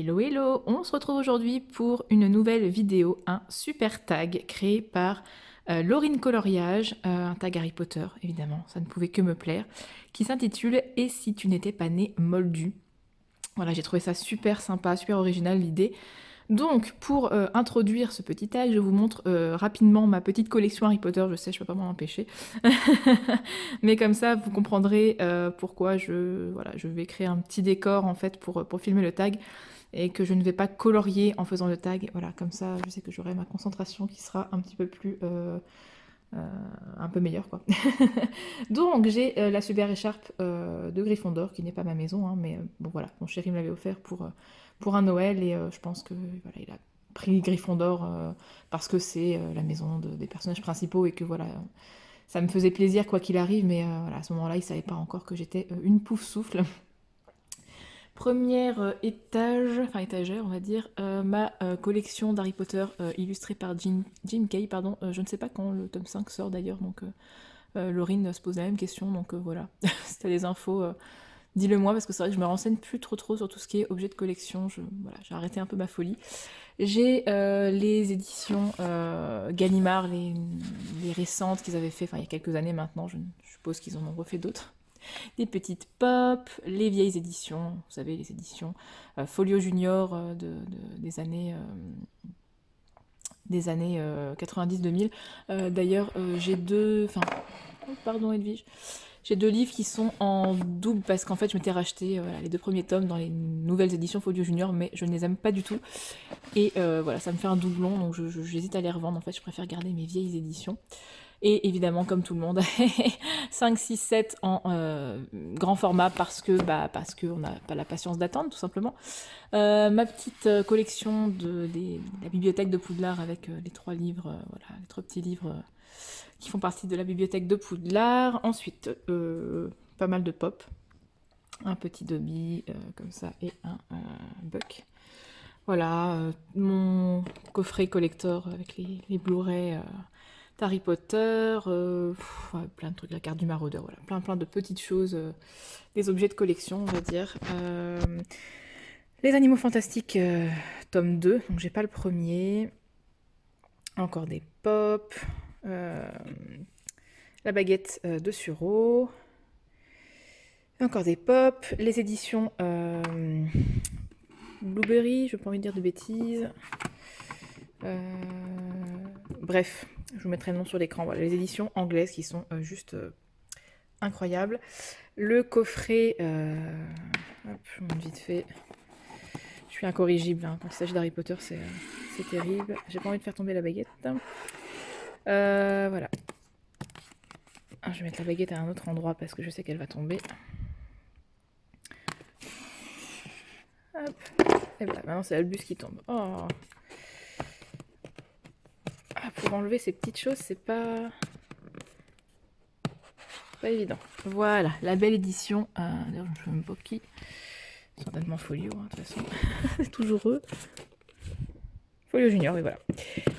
Hello hello, on se retrouve aujourd'hui pour une nouvelle vidéo, un super tag créé par Laurine Coloriage, un tag Harry Potter évidemment, ça ne pouvait que me plaire, qui s'intitule « Et si tu n'étais pas né moldu ?» Voilà, j'ai trouvé ça super sympa, super original l'idée. Donc, pour introduire ce petit tag, je vous montre rapidement ma petite collection Harry Potter. Je sais, je peux pas m'en empêcher. Mais comme ça, vous comprendrez pourquoi voilà, je vais créer un petit décor en fait pour filmer le tag et que je ne vais pas colorier en faisant le tag. Voilà, comme ça, je sais que j'aurai ma concentration qui sera un petit peu plus... un peu meilleure, quoi. Donc, j'ai la super écharpe de Gryffondor, qui n'est pas ma maison, hein, mais bon, voilà, mon chéri me l'avait offert pour un Noël, et je pense que voilà, il a pris Gryffondor parce que c'est la maison des personnages principaux, et que voilà, ça me faisait plaisir quoi qu'il arrive, mais voilà, à ce moment-là, il savait pas encore que j'étais une pouf souffle. Première enfin étagère, on va dire, ma collection d'Harry Potter illustrée par Jim Kay, pardon. Je ne sais pas quand le tome 5 sort d'ailleurs, donc Laurine se pose la même question, donc voilà. Si t'as des infos, dis-le moi, parce que c'est vrai que je me renseigne plus trop sur tout ce qui est objet de collection. Voilà, j'ai arrêté un peu ma folie. J'ai les éditions Gallimard, les récentes qu'ils avaient fait, enfin il y a quelques années maintenant, je suppose qu'ils en ont refait d'autres. Des petites pop, les vieilles éditions, vous savez, les éditions Folio Junior des années 90-2000. D'ailleurs, j'ai deux... Enfin, oh, pardon Edwige. J'ai deux livres qui sont en double parce qu'en fait je m'étais racheté voilà, les deux premiers tomes dans les nouvelles éditions Folio Junior, mais je ne les aime pas du tout. Et voilà, ça me fait un doublon, donc j'hésite à les revendre. En fait, je préfère garder mes vieilles éditions. Et évidemment, comme tout le monde, 5, 6, 7 en grand format parce que on n'a pas la patience d'attendre, tout simplement. Ma petite collection de la bibliothèque de Poudlard avec les trois livres, voilà, les trois petits livres qui font partie de la bibliothèque de Poudlard. Ensuite, pas mal de pop. Un petit Dobby, comme ça, et un Buck. Voilà, mon coffret collector avec les Blu-ray d'Harry Potter, ouais, plein de trucs, la carte du maraudeur, voilà, plein de petites choses, des objets de collection, on va dire. Les Animaux Fantastiques, tome 2, donc j'ai pas le premier. Encore des pop. La baguette de Suro. Encore des pop. Les éditions Blueberry, je n'ai pas envie de dire de bêtises. Bref, je vous mettrai le nom sur l'écran. Voilà, les éditions anglaises qui sont juste incroyables. Le coffret, hop, je monte vite fait. Je suis incorrigible, hein. Quand il s'agit d'Harry Potter, c'est terrible. J'ai pas envie de faire tomber la baguette. Voilà. Ah, je vais mettre la baguette à un autre endroit parce que je sais qu'elle va tomber. Hop. Et voilà, maintenant c'est Albus qui tombe. Oh. Ah, pour enlever ces petites choses, c'est pas évident. Voilà, la belle édition. D'ailleurs, je ne sais même pas qui. Certainement Folio, hein, de toute façon. C'est toujours eux. Folio Junior, oui, voilà.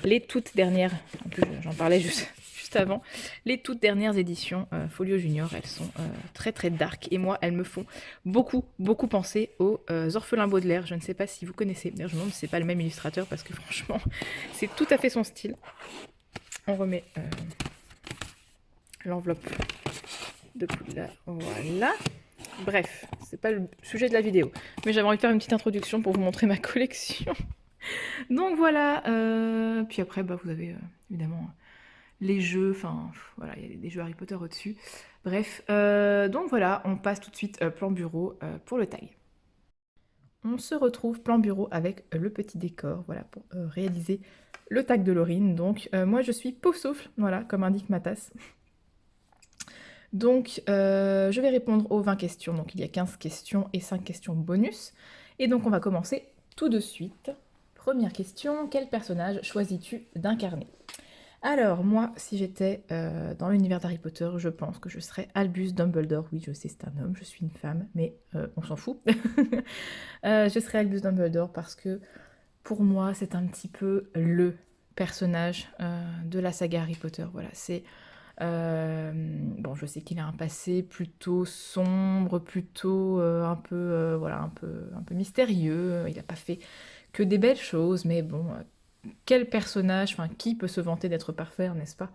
Les toutes dernières, en plus j'en parlais juste avant, les toutes dernières éditions Folio Junior, elles sont très dark, et moi elles me font beaucoup penser aux Orphelins Baudelaire. Je ne sais pas si vous connaissez, d'ailleurs je me demande si c'est pas le même illustrateur parce que franchement c'est tout à fait son style. On remet l'enveloppe de Poudlard, voilà. Bref, c'est pas le sujet de la vidéo, mais j'avais envie de faire une petite introduction pour vous montrer ma collection. Donc voilà, puis après vous avez évidemment les jeux, enfin voilà, il y a des jeux Harry Potter au-dessus. Bref, donc voilà, on passe tout de suite plan bureau pour le tag. On se retrouve plan bureau avec le petit décor, voilà, pour réaliser le tag de Laurine. Donc moi je suis pauvre souffle, voilà, comme indique ma tasse. Donc je vais répondre aux 20 questions, donc il y a 15 questions et 5 questions bonus. Et donc on va commencer tout de suite. Première question, quel personnage choisis-tu d'incarner ? Alors, moi, si j'étais dans l'univers d'Harry Potter, je pense que je serais Albus Dumbledore. Oui, je sais, c'est un homme, je suis une femme, mais on s'en fout. Je serais Albus Dumbledore parce que, pour moi, c'est un petit peu le personnage de la saga Harry Potter. Voilà, c'est Bon, je sais qu'il a un passé plutôt sombre, plutôt voilà, un peu mystérieux. Il n'a pas fait que des belles choses, mais bon, quel personnage, enfin, qui peut se vanter d'être parfait, n'est-ce pas?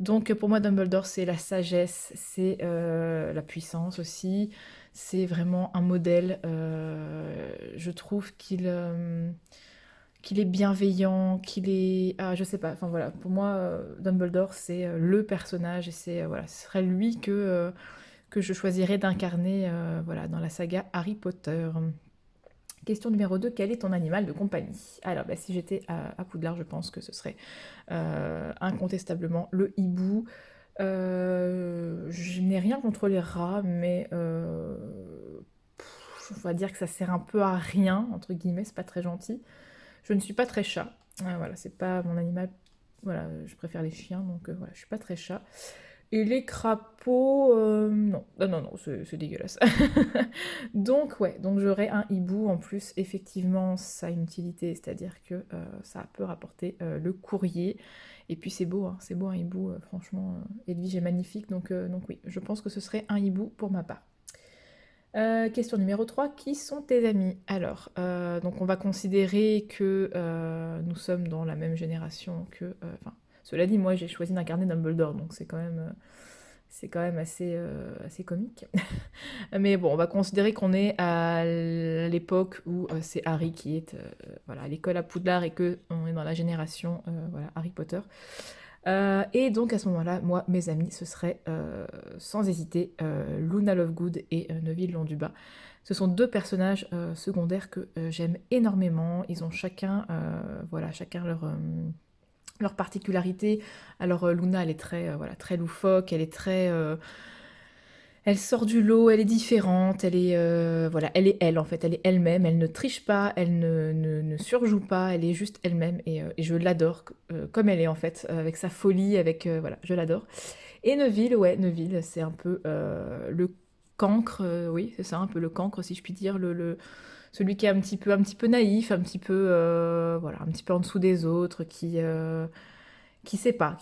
Donc pour moi, Dumbledore, c'est la sagesse, c'est la puissance aussi, c'est vraiment un modèle. Je trouve qu'il est bienveillant, qu'il est... Ah, je sais pas, enfin voilà, pour moi, Dumbledore, c'est le personnage, et c'est, voilà, ce serait lui que je choisirais d'incarner voilà, dans la saga Harry Potter. Question numéro 2, quel est ton animal de compagnie? Alors, bah, si j'étais à Poudlard, je pense que ce serait incontestablement le hibou. Je n'ai rien contre les rats, mais on va dire que ça sert un peu à rien, entre guillemets, c'est pas très gentil. Je ne suis pas très chat. Voilà, c'est pas mon animal. Voilà, je préfère les chiens, donc voilà, je suis pas très chat. Et les crapauds, non, non, c'est dégueulasse. Donc ouais, donc j'aurais un hibou. En plus, effectivement, ça a une utilité, c'est-à-dire que ça peut rapporter le courrier. Et puis c'est beau un hibou, franchement. Edwige est magnifique, donc oui, je pense que ce serait un hibou pour ma part. Question numéro 3, qui sont tes amis? Alors, donc on va considérer que nous sommes dans la même génération que... Enfin, cela dit, moi j'ai choisi d'incarner Dumbledore, donc c'est quand même assez comique. Mais bon, on va considérer qu'on est à l'époque où c'est Harry qui est voilà, à l'école à Poudlard et que on est dans la génération voilà, Harry Potter. Et donc à ce moment-là, moi, mes amis, ce serait sans hésiter Luna Lovegood et Neville Londubat. Ce sont deux personnages secondaires que j'aime énormément. Ils ont chacun, voilà, chacun leur particularité. Alors Luna, elle est très, voilà, très loufoque, elle est très... elle sort du lot, elle est différente, elle est, voilà, elle est elle en fait, elle est elle-même, elle ne triche pas, elle ne surjoue pas, elle est juste elle-même et je l'adore comme elle est en fait, avec sa folie, avec, voilà, je l'adore. Et Neville, ouais, Neville, c'est un peu le cancre, oui, c'est ça, un peu le cancre si je puis dire, celui qui est un petit peu naïf, un petit peu, voilà, un petit peu en dessous des autres, qui sait pas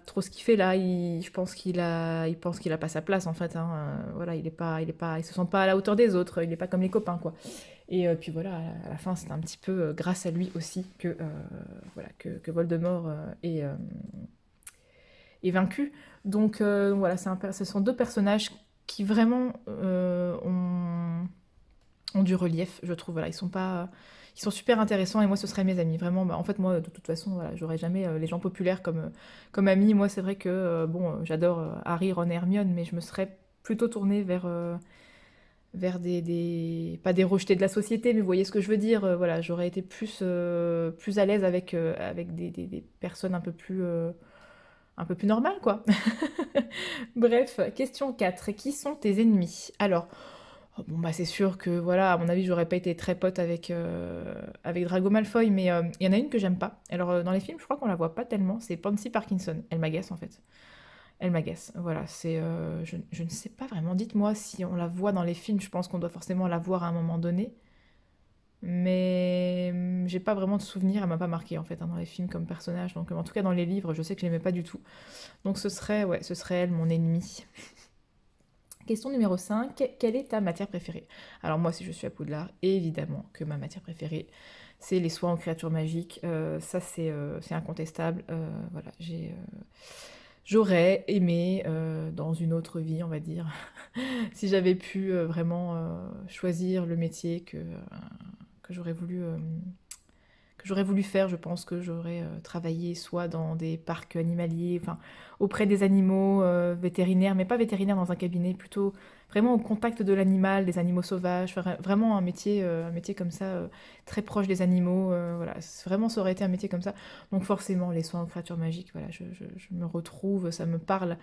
trop ce qu'il fait là. Je pense il pense qu'il a pas sa place en fait. Hein. Voilà, il se sent pas à la hauteur des autres. Il est pas comme les copains quoi. Et puis voilà, à la fin, c'est un petit peu grâce à lui aussi que voilà que Voldemort est vaincu. Donc voilà, ce sont deux personnages qui vraiment ont du relief, je trouve. Voilà, ils sont super intéressants et moi, ce seraient mes amis. Vraiment, bah, en fait, moi, de toute façon, voilà, j'aurais jamais les gens populaires comme amis. Moi, c'est vrai que, bon, j'adore Harry, Ron et Hermione, mais je me serais plutôt tournée vers pas des rejetés de la société, mais vous voyez ce que je veux dire. Voilà, j'aurais été plus à l'aise avec des personnes un peu plus normales, quoi. Bref, question 4. Qui sont tes ennemis? Alors, oh, bon, bah, c'est sûr que, voilà, à mon avis, j'aurais pas été très pote avec Drago Malfoy, mais il y en a une que j'aime pas. Alors, dans les films, je crois qu'on la voit pas tellement, c'est Pansy Parkinson. Elle m'agace, en fait. Elle m'agace. Voilà, je ne sais pas vraiment. Dites-moi si on la voit dans les films, je pense qu'on doit forcément la voir à un moment donné. Mais j'ai pas vraiment de souvenir, elle m'a pas marqué en fait hein, dans les films comme personnage. Donc en tout cas dans les livres, je sais que je l'aimais pas du tout. Donc ouais, ce serait elle, mon ennemie. Question numéro 5, quelle est ta matière préférée? Alors moi, si je suis à Poudlard, évidemment que ma matière préférée, c'est les soins aux créatures magiques. Ça, c'est incontestable. Voilà, j'aurais aimé, dans une autre vie, on va dire, si j'avais pu vraiment choisir le métier que j'aurais voulu faire, je pense que j'aurais travaillé soit dans des parcs animaliers, enfin auprès des animaux vétérinaires, mais pas vétérinaires dans un cabinet, plutôt vraiment au contact de l'animal, des animaux sauvages, vraiment un métier comme ça, très proche des animaux, voilà, vraiment ça aurait été un métier comme ça. Donc forcément, les soins aux créatures magiques, voilà, je me retrouve, ça me parle,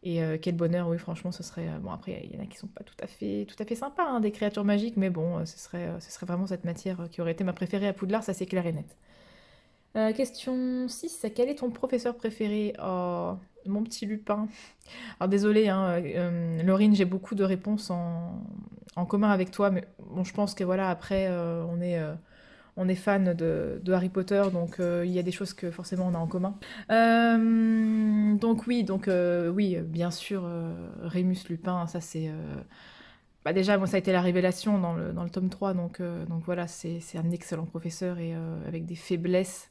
et quel bonheur, oui, franchement, ce serait... bon, après, il y en a qui sont pas tout à fait sympas, hein, des créatures magiques, mais bon, ce serait vraiment cette matière qui aurait été ma préférée à Poudlard, ça c'est clair et net. Question 6, quel est ton professeur préféré? Oh, mon petit Lupin. Alors désolé, hein, Laurine, j'ai beaucoup de réponses en commun avec toi, mais bon, je pense que voilà, après, on est fan de Harry Potter, donc il y a des choses que forcément on a en commun. Donc oui, oui, bien sûr, Rémus Lupin, ça c'est... Bah déjà, moi, ça a été la révélation dans le tome 3, donc voilà, c'est un excellent professeur et avec des faiblesses.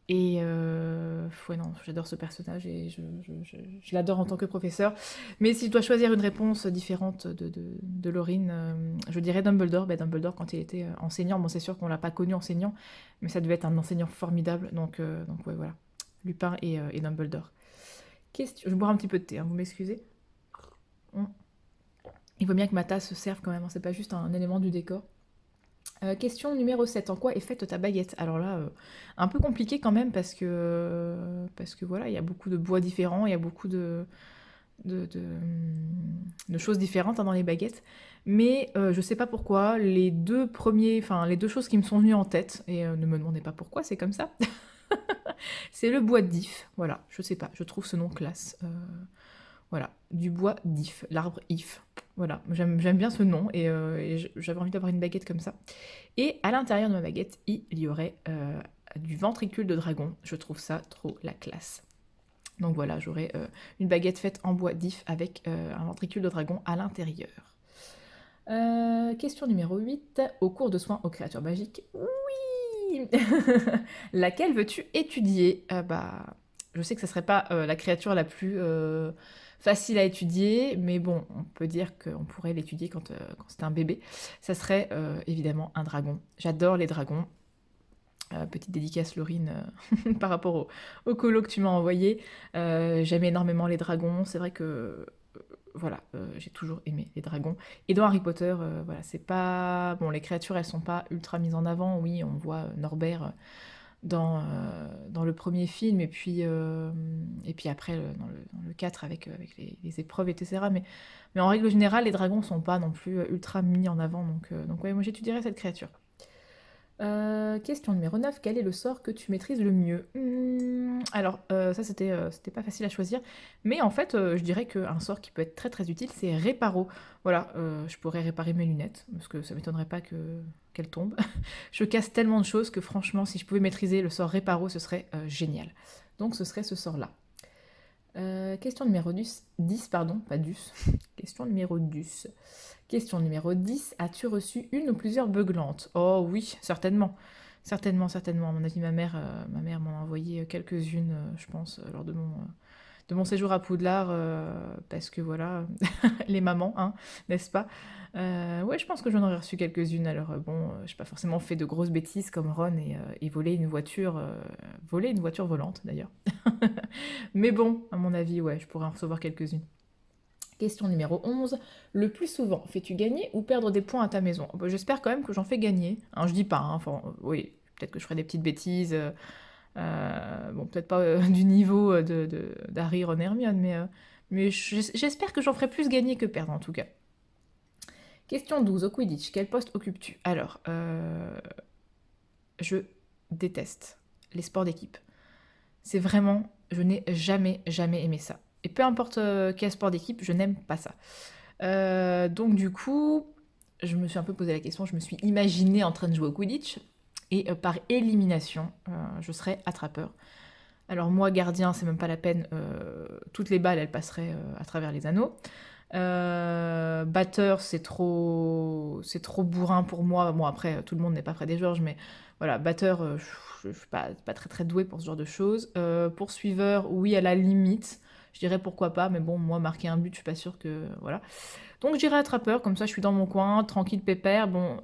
Et ouais, non, j'adore ce personnage et je l'adore en tant que professeur. Mais si je dois choisir une réponse différente de Laurine, je dirais Dumbledore. Bah, Dumbledore, quand il était enseignant, bon, c'est sûr qu'on l'a pas connu enseignant, mais ça devait être un enseignant formidable. Donc ouais, voilà. Lupin et Dumbledore. Question... Je vais boire un petit peu de thé, hein, vous m'excusez. Il vaut bien que ma tasse serve quand même, hein, c'est pas juste un élément du décor. Question numéro 7. En quoi est faite ta baguette? Alors là, un peu compliqué quand même parce que voilà, il y a beaucoup de bois différents, il y a beaucoup de choses différentes, hein, dans les baguettes. Mais je sais pas pourquoi, les deux choses qui me sont venues en tête, et ne me demandez pas pourquoi, c'est comme ça, c'est le bois d'if. Voilà, je sais pas, je trouve ce nom classe. Voilà, du bois d'if, l'arbre if. Voilà, j'aime bien ce nom et j'avais envie d'avoir une baguette comme ça. Et à l'intérieur de ma baguette, il y aurait du ventricule de dragon. Je trouve ça trop la classe. Donc voilà, j'aurais une baguette faite en bois d'if avec un ventricule de dragon à l'intérieur. Question numéro 8. Au cours de soins aux créatures magiques, oui. Laquelle veux-tu étudier? Bah, je sais que ce serait pas la créature la plus facile à étudier, mais bon, on peut dire qu'on pourrait l'étudier quand c'est un bébé. Ça serait évidemment un dragon. J'adore les dragons. Petite dédicace Laurine par rapport au colo que tu m'as envoyé. J'aime énormément les dragons. C'est vrai que voilà, j'ai toujours aimé les dragons. Et dans Harry Potter, voilà, c'est pas... Bon, les créatures, elles sont pas ultra mises en avant. Oui, on voit Norbert dans le premier film, et puis après dans le 4 avec les épreuves, etc. Mais en règle générale, les dragons sont pas non plus ultra mis en avant, donc ouais, moi j'étudierais cette créature. Question numéro 9. Quel est le sort que tu maîtrises le mieux? Alors, ça c'était pas facile à choisir, mais en fait, je dirais qu'un sort qui peut être très très utile, c'est Réparo. Voilà, je pourrais réparer mes lunettes, parce que ça m'étonnerait pas qu'elles tombent. Je casse tellement de choses que franchement, si je pouvais maîtriser le sort Réparo, ce serait génial. Donc ce serait ce sort-là. Question numéro 10, pardon, pas 10. Question numéro 10. Question numéro 10. As-tu reçu une ou plusieurs beuglantes? Oh oui, certainement. Certainement, certainement. À mon avis, ma mère m'en a envoyé quelques-unes, je pense, lors de mon séjour à Poudlard, parce que voilà, les mamans, hein, n'est-ce pas? Ouais, je pense que j'en aurais reçu quelques-unes. Alors bon, j'ai pas forcément fait de grosses bêtises comme Ron et voler une voiture volante d'ailleurs. Mais bon, à mon avis, ouais, je pourrais en recevoir quelques-unes. Question numéro 11. Le plus souvent, fais-tu gagner ou perdre des points à ta maison? Bah, j'espère quand même que j'en fais gagner. Hein, je dis pas, hein, enfin, oui, peut-être que je ferai des petites bêtises. Bon, peut-être pas du niveau d'Harry, Ron et Hermione, mais j'espère que j'en ferai plus gagner que perdre en tout cas. Question 12. Au Quidditch, quel poste occupes-tu? Alors, je déteste les sports d'équipe. C'est vraiment, je n'ai jamais, jamais aimé ça. Et peu importe quel sport d'équipe, je n'aime pas ça. Donc du coup, je me suis un peu posé la question, je me suis imaginée en train de jouer au Quidditch, et par élimination, je serais attrapeur. Alors moi, gardien, c'est même pas la peine, toutes les balles, elles passeraient à travers les anneaux. Batteur, c'est trop bourrin pour moi. Bon, après, tout le monde n'est pas près des Georges, mais voilà, batteur, je suis pas très très douée pour ce genre de choses. Poursuiveur, oui, à la limite, je dirais pourquoi pas, mais bon, moi, marquer un but, je suis pas sûre que... Voilà. Donc je dirais attrapeur, comme ça je suis dans mon coin, tranquille, pépère. Bon,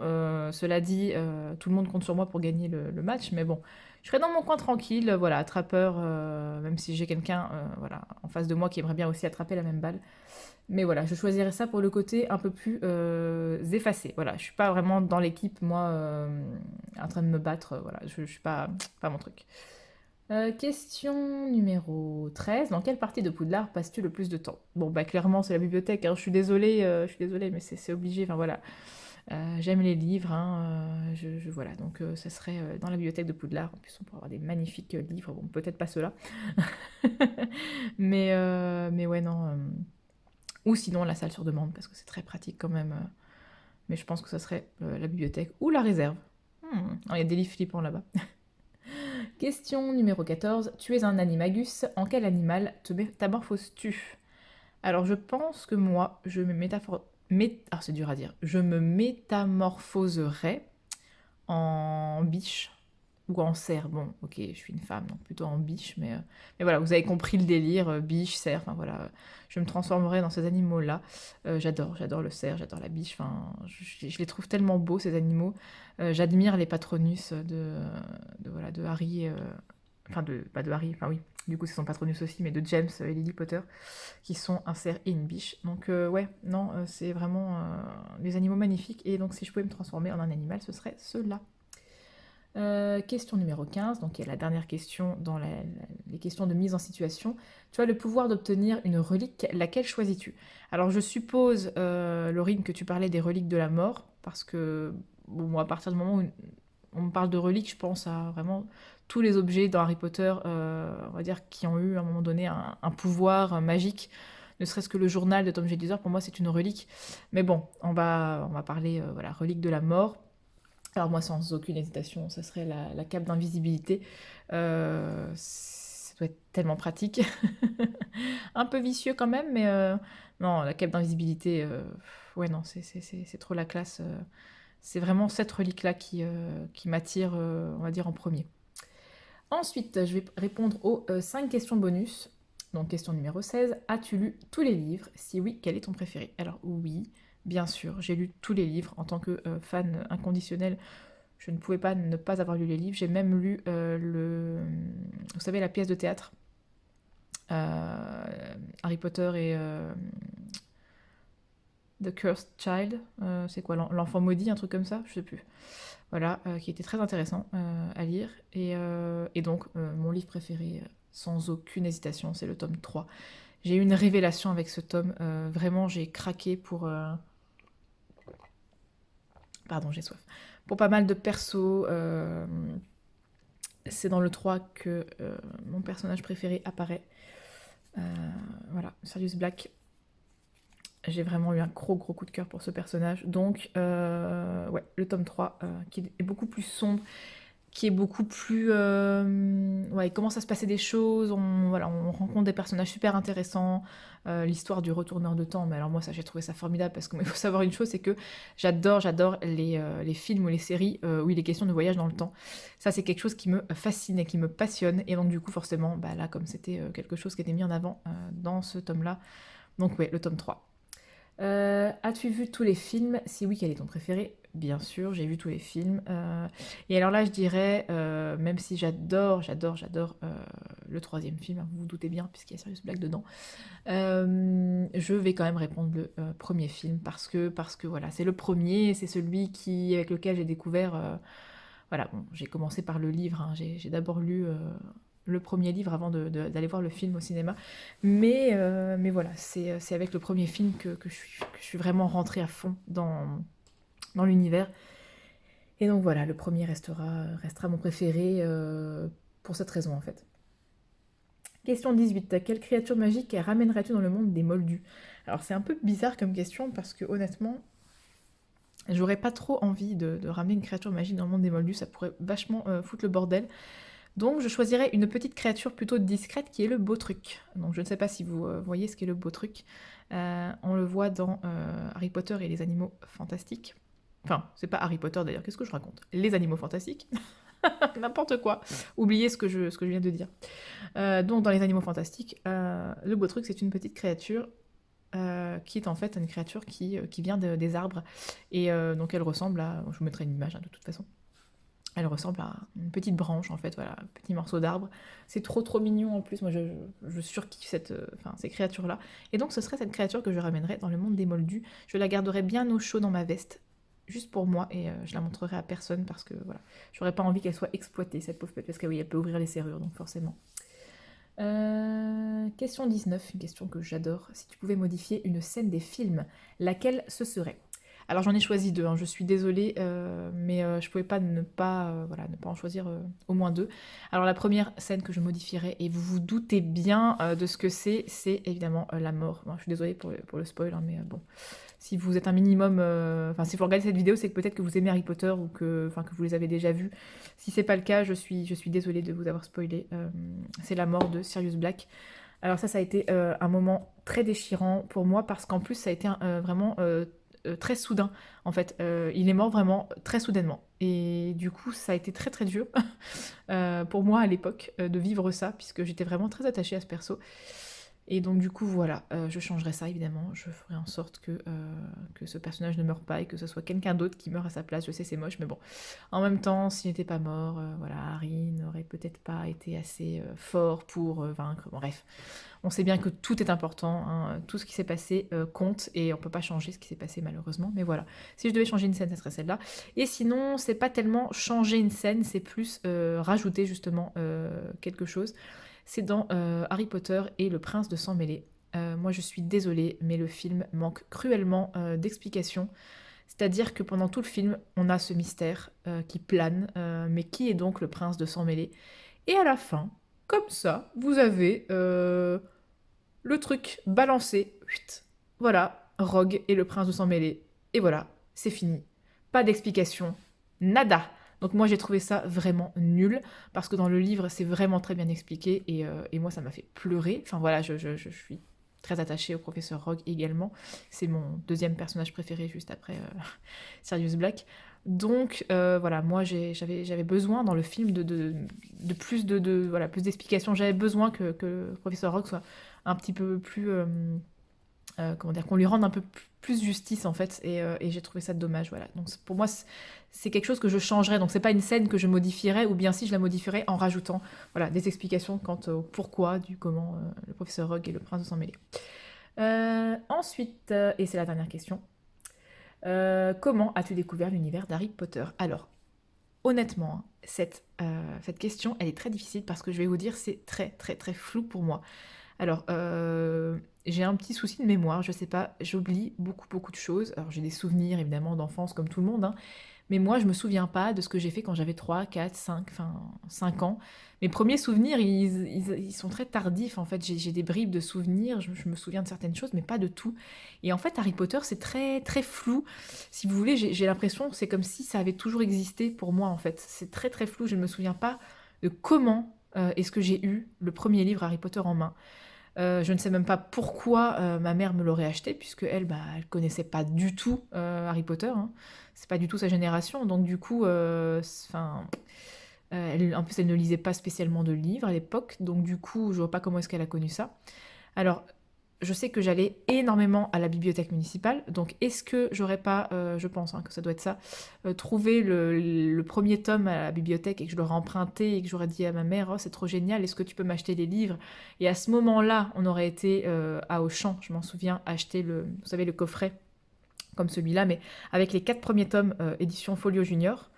cela dit, tout le monde compte sur moi pour gagner le match, mais bon, je serais dans mon coin tranquille, voilà, attrapeur, même si j'ai quelqu'un voilà, en face de moi qui aimerait bien aussi attraper la même balle. Mais voilà, je choisirais ça pour le côté un peu plus effacé. Voilà, je suis pas vraiment dans l'équipe, moi, en train de me battre. Voilà, je suis pas mon truc. Question numéro 13. Dans quelle partie de Poudlard passes-tu le plus de temps? Bon, bah clairement, c'est la bibliothèque, hein. Je suis désolée, mais c'est obligé. Enfin voilà, j'aime les livres, hein, voilà, donc ça serait dans la bibliothèque de Poudlard. En plus, on pourrait avoir des magnifiques livres. Bon, peut-être pas ceux-là, mais ouais, non. Ou sinon la salle sur demande, parce que c'est très pratique quand même. Mais je pense que ça serait la bibliothèque ou la réserve. Oh, il y a des livres flippants là-bas. Question numéro 14. Tu es un animagus. En quel animal te métamorphoses-tu? Alors, je pense que moi, je me ah, c'est dur à dire. Je me métamorphoserais en biche ou en cerf. Bon, ok, je suis une femme, donc plutôt en biche, mais voilà, vous avez compris le délire, biche, cerf, enfin voilà, je me transformerai dans ces animaux-là. J'adore le cerf, j'adore la biche, enfin, je les trouve tellement beaux, ces animaux. J'admire les patronus voilà, de Harry, enfin, pas de Harry, enfin oui, du coup c'est son patronus aussi, mais de James et Lily Potter, qui sont un cerf et une biche. Donc ouais, non, c'est vraiment des animaux magnifiques, et donc si je pouvais me transformer en un animal, ce serait ceux-là. Question numéro 15, donc qui est la dernière question dans les questions de mise en situation. Tu as le pouvoir d'obtenir une relique, laquelle choisis-tu? Alors je suppose, Laurine, que tu parlais des reliques de la mort, parce que bon, moi, à partir du moment où on me parle de reliques, je pense à vraiment tous les objets dans Harry Potter, on va dire, qui ont eu à un moment donné un pouvoir magique. Ne serait-ce que le journal de Tom Jedusor, pour moi c'est une relique. Mais bon, on va parler voilà, relique de la mort. Alors moi, sans aucune hésitation, ça serait la cape d'invisibilité. Ça doit être tellement pratique. Un peu vicieux quand même, mais non, la cape d'invisibilité, ouais, non, c'est trop la classe. C'est vraiment cette relique-là qui m'attire, on va dire, en premier. Ensuite, je vais répondre aux 5 questions bonus. Donc, question numéro 16. As-tu lu tous les livres? Si oui, quel est ton préféré? Alors, oui, bien sûr, j'ai lu tous les livres en tant que fan inconditionnel. Je ne pouvais pas ne pas avoir lu les livres. J'ai même lu vous savez, la pièce de théâtre. Harry Potter et The Cursed Child. C'est quoi, l'enfant maudit, un truc comme ça? Je sais plus. Voilà, qui était très intéressant à lire. Et donc, mon livre préféré, sans aucune hésitation, c'est le tome 3. J'ai eu une révélation avec ce tome. Vraiment, j'ai craqué pour... Pardon, j'ai soif. Pour pas mal de persos. C'est dans le 3 que mon personnage préféré apparaît. Voilà, Sirius Black. J'ai vraiment eu un gros coup de cœur pour ce personnage. Donc, ouais, le tome 3, qui est beaucoup plus sombre, qui est beaucoup plus... ouais, il commence à se passer des choses, voilà, on rencontre des personnages super intéressants, l'histoire du retourneur de temps, mais alors moi ça j'ai trouvé ça formidable, parce qu'il faut savoir une chose, c'est que j'adore les films ou les séries où il est question de voyage dans le temps. Ça c'est quelque chose qui me fascine et qui me passionne, et donc du coup forcément, bah là comme c'était quelque chose qui était mis en avant dans ce tome-là, donc ouais, le tome 3. As-tu vu tous les films? Si oui, quel est ton préféré? Bien sûr, j'ai vu tous les films. Et alors là, je dirais, même si j'adore le troisième film, hein, vous vous doutez bien, puisqu'il y a Sirius Black dedans, je vais quand même répondre le premier film, parce que voilà, c'est le premier, c'est celui avec lequel j'ai découvert... voilà, bon, j'ai commencé par le livre, hein, j'ai d'abord lu le premier livre avant d'aller voir le film au cinéma. Mais voilà, c'est avec le premier film que je suis vraiment rentrée à fond dans l'univers. Et donc voilà, le premier restera mon préféré pour cette raison en fait. Question 18. Quelle créature magique ramènerais-tu dans le monde des Moldus? Alors c'est un peu bizarre comme question, parce que honnêtement, j'aurais pas trop envie de ramener une créature magique dans le monde des Moldus, ça pourrait vachement foutre le bordel. Donc je choisirais une petite créature plutôt discrète, qui est le Botruk. Donc je ne sais pas si vous voyez ce qu'est le Botruk. On le voit dans Harry Potter et les animaux fantastiques. Enfin, c'est pas Harry Potter d'ailleurs, qu'est-ce que je raconte? Les animaux fantastiques. N'importe quoi. Oubliez ce que je viens de dire. Donc dans les animaux fantastiques, le Botruk, c'est une petite créature qui est en fait une créature qui vient des arbres. Et donc elle ressemble à... Je vous mettrai une image, hein, de toute façon. Elle ressemble à une petite branche, en fait, voilà, un petit morceau d'arbre. C'est trop mignon en plus. Moi, je surkiffe ces créatures-là. Et donc, ce serait cette créature que je ramènerais dans le monde des Moldus. Je la garderais bien au chaud dans ma veste, juste pour moi, et je la montrerai à personne, parce que voilà, j'aurais pas envie qu'elle soit exploitée, cette pauvre bête, parce que oui, elle peut ouvrir les serrures, donc forcément. Question 19, une question que j'adore. Si tu pouvais modifier une scène des films, laquelle ce serait? Alors j'en ai choisi deux, hein, je suis désolée, mais je pouvais pas ne pas, voilà, ne pas en choisir au moins deux. Alors la première scène que je modifierais, et vous vous doutez bien de ce que c'est évidemment la mort. Bon, je suis désolée pour le spoil, hein, mais bon, si vous êtes un minimum, enfin si vous regardez cette vidéo, c'est que peut-être que vous aimez Harry Potter ou que, enfin, que vous les avez déjà vus. Si c'est pas le cas, je suis désolée de vous avoir spoilé. C'est la mort de Sirius Black. Alors ça a été un moment très déchirant pour moi parce qu'en plus ça a été vraiment très soudain. En fait, il est mort vraiment très soudainement. Et du coup, ça a été très très dur pour moi à l'époque de vivre ça puisque j'étais vraiment très attachée à ce perso. Et donc du coup voilà, je changerai ça évidemment, je ferai en sorte que ce personnage ne meure pas et que ce soit quelqu'un d'autre qui meurt à sa place. Je sais c'est moche mais bon, en même temps s'il n'était pas mort, voilà, Harry n'aurait peut-être pas été assez fort pour vaincre, bref. On sait bien que tout est important, hein, tout ce qui s'est passé compte et on peut pas changer ce qui s'est passé malheureusement, mais voilà. Si je devais changer une scène, ça serait celle-là. Et sinon, c'est pas tellement changer une scène, c'est plus rajouter justement quelque chose. C'est dans Harry Potter et le prince de sang mêlé. Moi je suis désolée, mais le film manque cruellement d'explications. C'est-à-dire que pendant tout le film, on a ce mystère qui plane, mais qui est donc le prince de sang mêlé? Et à la fin, comme ça, vous avez le truc balancé. Huit. Voilà, Rogue et le prince de sang mêlé. Et voilà, c'est fini. Pas d'explication, nada. Donc moi j'ai trouvé ça vraiment nul, parce que dans le livre c'est vraiment très bien expliqué, et moi ça m'a fait pleurer. Enfin voilà, je suis très attachée au professeur Rogue également. C'est mon deuxième personnage préféré juste après Sirius Black. Donc voilà, moi j'avais besoin dans le film de plus voilà, plus d'explications. J'avais besoin que le professeur Rogue soit un petit peu plus comment dire, qu'on lui rende un peu plus justice en fait, et j'ai trouvé ça dommage, voilà. Donc pour moi c'est quelque chose que je changerais, donc c'est pas une scène que je modifierais, ou bien si je la modifierais en rajoutant voilà, des explications quant au pourquoi, du comment le professeur Rogue et le prince de sang mêlé. Ensuite, et c'est la dernière question, comment as-tu découvert l'univers d'Harry Potter? Alors honnêtement, hein, cette question elle est très difficile parce que je vais vous dire c'est très très très flou pour moi. Alors, j'ai un petit souci de mémoire, je sais pas, j'oublie beaucoup, beaucoup de choses. Alors, j'ai des souvenirs évidemment d'enfance comme tout le monde, hein, mais moi, je me souviens pas de ce que j'ai fait quand j'avais 3, 4, 5, enfin 5 ans. Mes premiers souvenirs, ils sont très tardifs en fait. J'ai des bribes de souvenirs, je me souviens de certaines choses, mais pas de tout. Et en fait, Harry Potter, c'est très, très flou. Si vous voulez, j'ai l'impression, c'est comme si ça avait toujours existé pour moi en fait. C'est très, très flou, je ne me souviens pas de comment est-ce que j'ai eu le premier livre Harry Potter en main. Je ne sais même pas pourquoi ma mère me l'aurait acheté, puisque elle, bah, elle connaissait pas du tout Harry Potter, hein. C'est pas du tout sa génération, donc du coup, enfin, en plus elle ne lisait pas spécialement de livres à l'époque, donc du coup, je vois pas comment est-ce qu'elle a connu ça. Alors, je sais que j'allais énormément à la bibliothèque municipale, donc est-ce que j'aurais pas, je pense hein, que ça doit être ça, trouvé le premier tome à la bibliothèque et que je l'aurais emprunté et que j'aurais dit à ma mère, oh c'est trop génial, est-ce que tu peux m'acheter les livres? Et à ce moment-là, on aurait été à Auchan, je m'en souviens, acheter vous savez, le coffret comme celui-là, mais avec les 4 premiers tomes édition Folio Junior.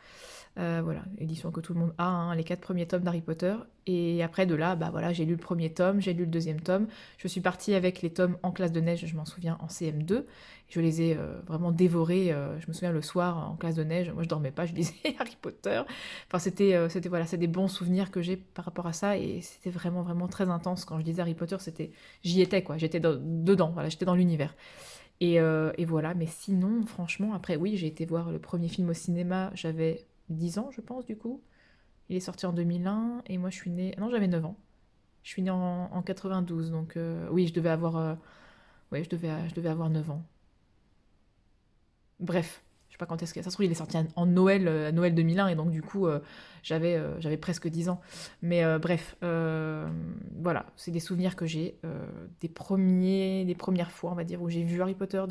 Voilà, édition que tout le monde a, hein, les 4 premiers tomes d'Harry Potter. Et après de là, bah voilà, j'ai lu le premier tome, j'ai lu le deuxième tome. Je suis partie avec les tomes en classe de neige, je m'en souviens, en CM2. Je les ai vraiment dévorés. Je me souviens le soir en classe de neige, moi je dormais pas, je lisais Harry Potter. Enfin, c'était voilà, c'est des bons souvenirs que j'ai par rapport à ça. Et c'était vraiment, vraiment très intense. Quand je lisais Harry Potter, j'y étais quoi, j'étais dedans, voilà, j'étais dans l'univers. Et voilà, mais sinon, franchement, après, oui, j'ai été voir le premier film au cinéma, j'avais 10 ans, je pense, du coup. Il est sorti en 2001, et moi, je suis née... Non, j'avais 9 ans. Je suis née en 92, donc oui, je devais avoir... ouais, je devais avoir 9 ans. Bref, je sais pas quand est-ce que... Ça se trouve, il est sorti en Noël, Noël 2001, et donc, du coup, j'avais presque 10 ans. Mais bref, voilà, c'est des souvenirs que j'ai, des premières fois, on va dire, où j'ai vu Harry Potter,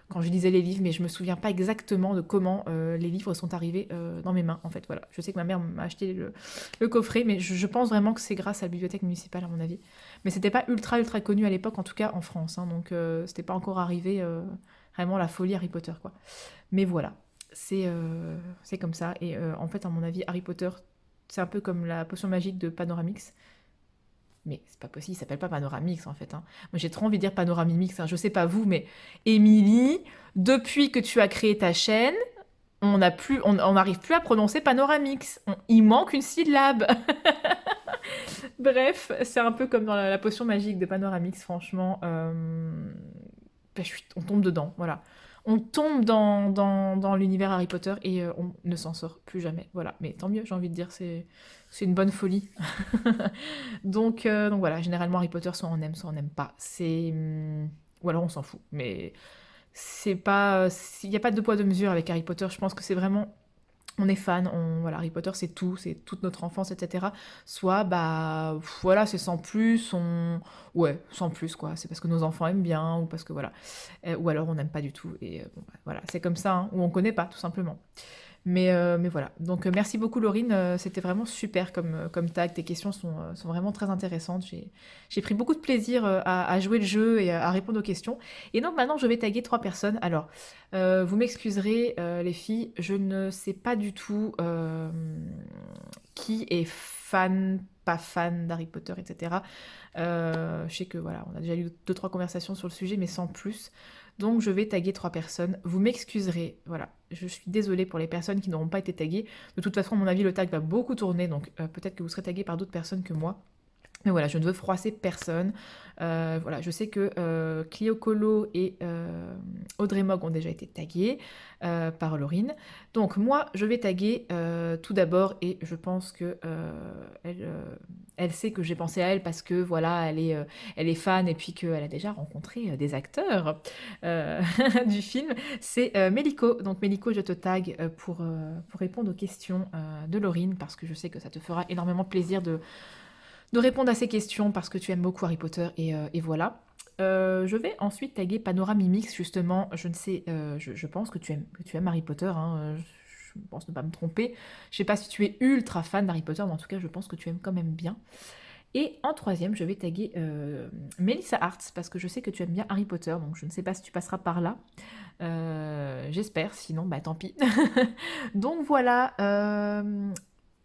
quand je lisais les livres, mais je me souviens pas exactement de comment les livres sont arrivés dans mes mains, en fait, voilà. Je sais que ma mère m'a acheté le coffret, mais je pense vraiment que c'est grâce à la bibliothèque municipale, à mon avis. Mais c'était pas ultra, ultra connu à l'époque, en tout cas en France, hein, donc c'était pas encore arrivé vraiment la folie Harry Potter, quoi. Mais voilà, c'est comme ça, et en fait, à mon avis, Harry Potter, c'est un peu comme la potion magique de Panoramix. Mais c'est pas possible, il s'appelle pas Panoramix en fait, hein. Moi j'ai trop envie de dire Panoramimix, hein. Je sais pas vous, mais Émilie, depuis que tu as créé ta chaîne, on n'arrive plus à prononcer Panoramix. Il manque une syllabe. Bref, c'est un peu comme dans la potion magique de Panoramix, franchement. On tombe dedans, voilà. On tombe dans l'univers Harry Potter et on ne s'en sort plus jamais. Voilà, mais tant mieux, j'ai envie de dire, c'est une bonne folie. Donc voilà, généralement Harry Potter, soit on n'aime pas. Ou alors on s'en fout, mais c'est pas... Il n'y a pas de poids de mesure avec Harry Potter, je pense que c'est vraiment on est fan, voilà, Harry Potter c'est tout, c'est toute notre enfance, etc. Soit, bah, voilà, c'est sans plus, ouais, sans plus, quoi. C'est parce que nos enfants aiment bien, ou parce que, voilà. Ou alors on n'aime pas du tout, et bon, bah, voilà, c'est comme ça, hein, ou on connaît pas, tout simplement. Mais voilà. Donc merci beaucoup Laurine, c'était vraiment super comme tag. Tes questions sont vraiment très intéressantes. J'ai pris beaucoup de plaisir à jouer le jeu et à répondre aux questions. Et donc maintenant je vais taguer 3 personnes. Alors vous m'excuserez les filles, je ne sais pas du tout qui est fan, pas fan d'Harry Potter, etc. Je sais que voilà, on a déjà eu 2-3 conversations sur le sujet, mais sans plus. Donc je vais taguer 3 personnes. Vous m'excuserez, voilà. Je suis désolée pour les personnes qui n'auront pas été taguées. De toute façon, à mon avis, le tag va beaucoup tourner, donc peut-être que vous serez tagués par d'autres personnes que moi. Mais voilà, je ne veux froisser personne. Voilà, je sais que Clio Colo et Audrey Mogg ont déjà été tagués par Laurine. Donc moi, je vais taguer tout d'abord, et je pense que elle sait que j'ai pensé à elle parce que voilà, elle est fan et puis qu'elle a déjà rencontré des acteurs du film. C'est Mélico. Donc Mélico, je te tag pour répondre aux questions de Laurine parce que je sais que ça te fera énormément plaisir de répondre à ces questions parce que tu aimes beaucoup Harry Potter et voilà. Je vais ensuite taguer Panoramimix, justement. Je ne sais, je pense que tu aimes Harry Potter, hein, je pense ne pas me tromper. Je sais pas si tu es ultra fan d'Harry Potter, mais en tout cas, je pense que tu aimes quand même bien. Et en troisième, je vais taguer Melissa Arts parce que je sais que tu aimes bien Harry Potter, donc je ne sais pas si tu passeras par là. J'espère, sinon, bah tant pis. Donc voilà,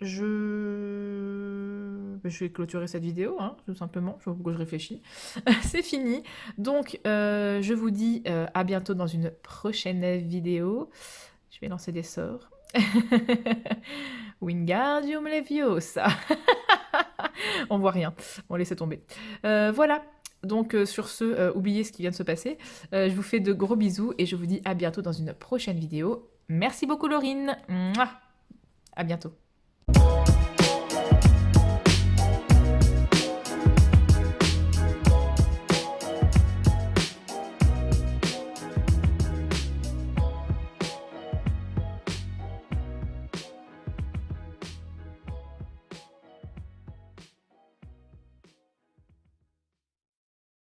je vais clôturer cette vidéo, hein, tout simplement, je vois pourquoi je réfléchis. C'est fini. Donc, je vous dis à bientôt dans une prochaine vidéo. Je vais lancer des sorts. Wingardium Leviosa. On voit rien. On laisse tomber. Voilà. Donc, sur ce, oubliez ce qui vient de se passer. Je vous fais de gros bisous et je vous dis à bientôt dans une prochaine vidéo. Merci beaucoup, Laurine. Mouah. À bientôt.